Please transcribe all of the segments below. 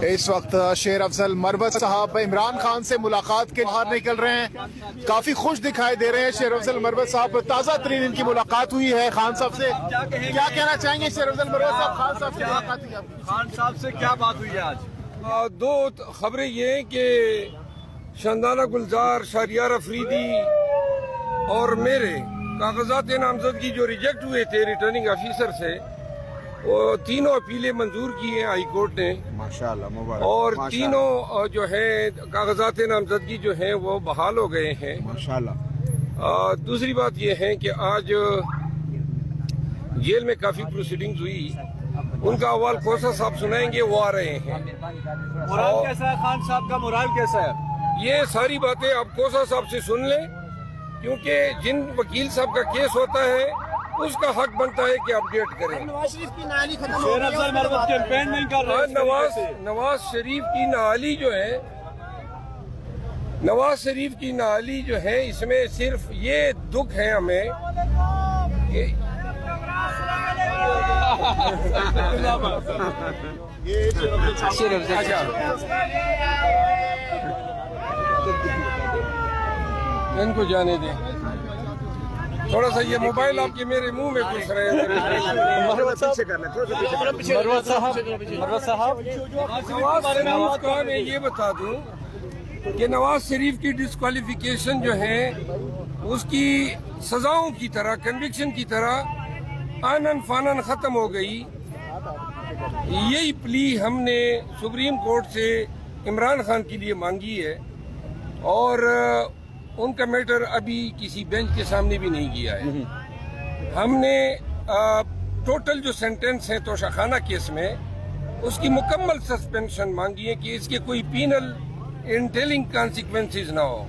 اس وقت شیر افضل مروت صاحب عمران خان سے ملاقات کے باہر نکل رہے ہیں، کافی خوش دکھائی دے رہے ہیں شیر افضل مروت صاحب. تازہ ترین ان کی ملاقات ہوئی ہے خان صاحب سے. کیا کہنا چاہیں گے شیر افضل مروت صاحب؟ خان صاحب سے ملاقات ہوئی آپ کی. خان صاحب سے کیا بات ہوئی ہے آج؟ دو خبریں یہ ہیں کہ شاندانہ گلزار، شہریار افریدی اور میرے کاغذات نامزدگی جو ریجیکٹ ہوئے تھے ریٹرننگ آفیسر سے، وہ تینوں اپیلیں منظور کی ہیں ہائی کورٹ نے، ماشاءاللہ مبارک. اور تینوں جو ہے کاغذات نامزدگی جو ہیں وہ بحال ہو گئے ہیں ماشاءاللہ. دوسری بات یہ ہے کہ آج جیل میں کافی پروسیڈنگز ہوئی، ان کا احوال کھوسا صاحب سنائیں گے، وہ آ رہے ہیں. مورال کیسا ہے خان صاحب کا؟ مورال کیسا ہے؟ یہ ساری باتیں آپ کھوسا صاحب سے سن لیں، کیونکہ جن وکیل صاحب کا کیس ہوتا ہے اس کا حق بنتا ہے کہ اپڈیٹ کریں. شیر افضل مروت کیمپین نہیں کر رہے. نواز شریف کی نااہلی جو ہے، نواز شریف کی نااہلی جو ہے، اس میں صرف یہ دکھ ہے ہمیں کہ ان کو جانے دیں تھوڑا سا. یہ موبائل آپ کے میرے منہ میں گھس رہے ہیں. مروت صاحب نواز شریف کا میں یہ بتا دوں کہ نواز شریف کی ڈسکوالیفیکیشن جو ہے اس کی سزاؤں کی طرح، کنوکشن کی طرح آنن فانن ختم ہو گئی. یہی پلی ہم نے سپریم کورٹ سے عمران خان کے لیے مانگی ہے، اور ان کا میٹر ابھی کسی بینچ کے سامنے بھی نہیں گیا ہے. ہم نے ٹوٹل جو سینٹنس ہے توشاخانہ کیس میں، اس کی مکمل سسپینشن مانگی ہے کہ اس کے کوئی پینل انٹیلنگ کانسیکوینسز نہ ہو.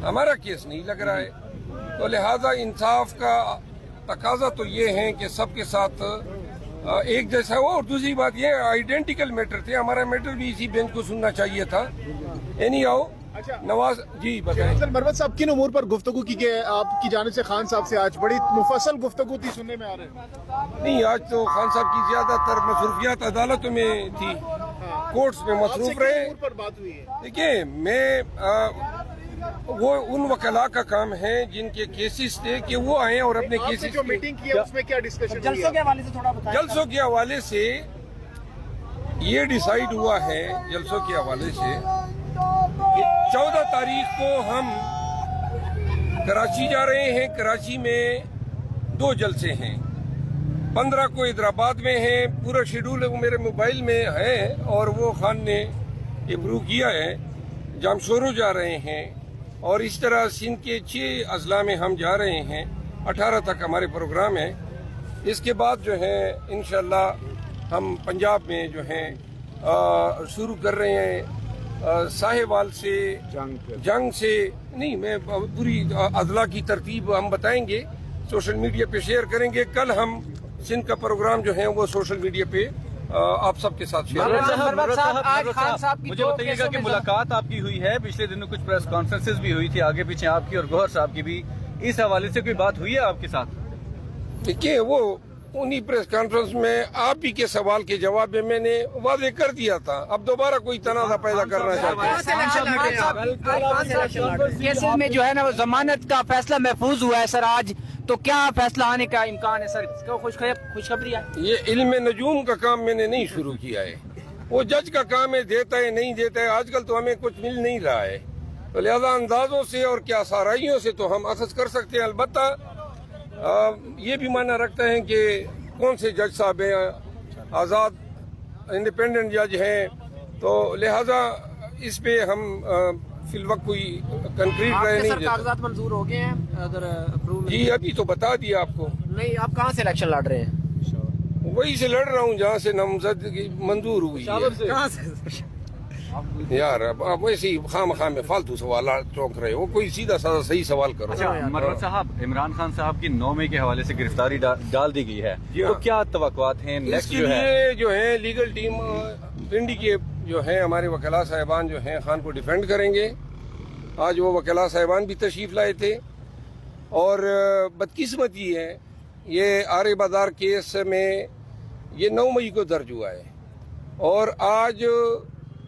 ہمارا کیس نہیں لگ رہا ہے، تو لہذا انصاف کا تقاضا تو یہ ہے کہ سب کے ساتھ ایک جیسا ہو. اور دوسری بات یہ آئیڈینٹیکل میٹر تھے، ہمارا میٹر بھی اسی بینچ کو سننا چاہیے تھا. اینی آؤ نواز جی بتائیں. مروت صاحب کن امور پر گفتگو کی کہ آپ کی جانب سے خان صاحب سے آج بڑی مفصل گفتگو تھی سننے میں آ رہے ہیں؟ نہیں، آج تو خان صاحب کی زیادہ تر مصروفیات عدالتوں میں تھی، کورٹس میں مصروف رہے. دیکھیے، میں وہ ان وکلاء کا کام ہے جن کے کیسز تھے کہ وہ آئیں اور اپنے کیسز جو میٹنگ کی ہے اس میں کیا ڈسکشن؟ جلسوں کے حوالے سے تھوڑا بتائیں. جلسوں کے حوالے سے یہ ڈیسائیڈ ہوا ہے، جلسوں کے حوالے سے 14 تاریخ کو ہم کراچی جا رہے ہیں. کراچی میں 2 جلسے ہیں، 15 کو حیدرآباد میں ہیں. پورا شیڈول میرے موبائل میں ہے اور وہ خان نے اپروو کیا ہے. جامشورو جا رہے ہیں، اور اس طرح سندھ کے 6 اضلاع میں ہم جا رہے ہیں. 18 تک ہمارے پروگرام ہے. اس کے بعد جو ہے انشاءاللہ ہم پنجاب میں جو ہیں شروع کر رہے ہیں. ساہیوال سے، جنگ سے نہیں، میں پوری اضلاع کی ترتیب ہم بتائیں گے، سوشل میڈیا پہ شیئر کریں گے. کل ہم سندھ کا پروگرام جو ہے وہ سوشل میڈیا پہ آپ سب کے ساتھ شیئر کریں. مجھے بتائیے گا کہ ملاقات آپ کی ہوئی ہے، پچھلے دنوں کچھ پریس کانفرنسز بھی ہوئی تھی آگے پیچھے آپ کی اور گوہر صاحب کی بھی، اس حوالے سے کوئی بات ہوئی ہے آپ کے ساتھ؟ دیکھیے، وہ انہی پریس کانفرنس میں آپ ہی کے سوال کے جواب میں نے واضح کر دیا تھا. اب دوبارہ کوئی تنازع پیدا کرنا چاہتے ہیں. کیسز میں جو ہے نا وہ ضمانت کا فیصلہ محفوظ ہوا ہے سر آج، تو کیا فیصلہ آنے کا امکان ہے سر؟ خوشخبری ہے. یہ علم نجوم کا کام میں نے نہیں شروع کیا ہے، وہ جج کا کام ہے، دیتا ہے نہیں دیتا ہے. آج کل تو ہمیں کچھ مل نہیں رہا ہے، تو لہذا اندازوں سے اور کیا سارائیوں سے تو ہم اخذ کر سکتے ہیں. البتہ یہ بھی معنی رکھتا ہے کہ کون سے جج صاحب ہیں، آزاد انڈیپینڈنٹ جج ہیں، تو لہذا اس پہ ہم فی الوقت کوئی کنکریٹ رائے نہیں دیتے. کاغذات منظور ہو گئے ہیں ادھر اپروو؟ جی ابھی تو بتا دیا آپ کو. نہیں، آپ کہاں سے الیکشن لڑ رہے ہیں؟ وہی سے لڑ رہا ہوں جہاں سے نامزدگی منظور ہوئی ہے. کہاں سے؟ یار اب ویسے ہی خام میں فالتو سوالات چونک رہے ہو، کوئی سیدھا سادہ صحیح سوال کرو. مروت صاحب، عمران خان صاحب کی 9 مئی کے حوالے سے گرفتاری ڈال دی گئی ہے، تو کیا توقعات ہیں اس نیکسٹ کے جو ہے؟ لیے جو ہے لیگل ٹیم پنڈی کے جو ہیں ہمارے وکلاء صاحبان جو ہیں خان کو ڈیفینڈ کریں گے. آج وہ وکلاء صاحبان بھی تشریف لائے تھے، اور بدقسمتی ہے یہ آرے بازار کیس میں یہ 9 مئی کو درج ہوا ہے، اور آج